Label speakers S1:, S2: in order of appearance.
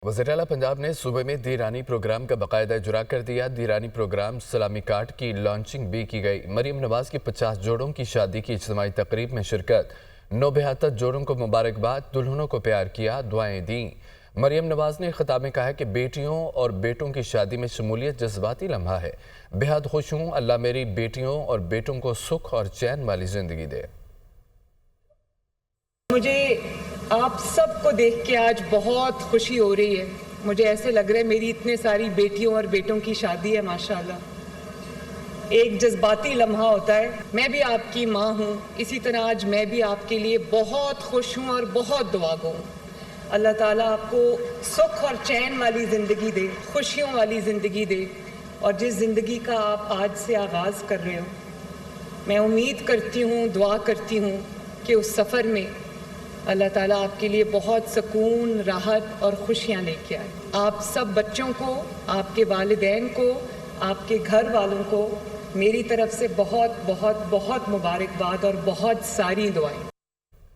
S1: وزیراعلیٰ پنجاب نے صوبے میں دیرانی پروگرام کا باقاعدہ اجرا کر دیا۔ دیرانی پروگرام سلامی کارڈ کی لانچنگ بھی کی گئی۔ مریم نواز کی 50 جوڑوں کی شادی کی اجتماعی تقریب میں شرکت۔ نوبہتت جوڑوں کو مبارکباد، دلہنوں کو پیار کیا، دعائیں دیں۔ مریم نواز نے خطاب میں کہا کہ بیٹیوں اور بیٹوں کی شادی میں شمولیت جذباتی لمحہ ہے۔ بہت خوش ہوں، اللہ میری بیٹیوں اور بیٹوں کو سکھ اور چین والی زندگی دے۔
S2: مجھے آپ سب کو دیکھ کے آج بہت خوشی ہو رہی ہے۔ مجھے ایسے لگ رہا ہے میری اتنے ساری بیٹیوں اور بیٹوں کی شادی ہے، ماشاءاللہ۔ ایک جذباتی لمحہ ہوتا ہے۔ میں بھی آپ کی ماں ہوں، اسی طرح آج میں بھی آپ کے لیے بہت خوش ہوں اور بہت دعا گو ہوں۔ اللہ تعالیٰ آپ کو سکھ اور چین والی زندگی دے، خوشیوں والی زندگی دے، اور جس زندگی کا آپ آج سے آغاز کر رہے ہو، میں امید کرتی ہوں، دعا کرتی ہوں کہ اس سفر میں اللہ تعالیٰ آپ کے لیے بہت سکون، راحت اور خوشیاں لے کے آئے۔ آپ سب بچوں کو، آپ کے والدین کو، آپ کے گھر والوں کو میری طرف سے بہت بہت بہت مبارکباد اور بہت ساری دعائیں۔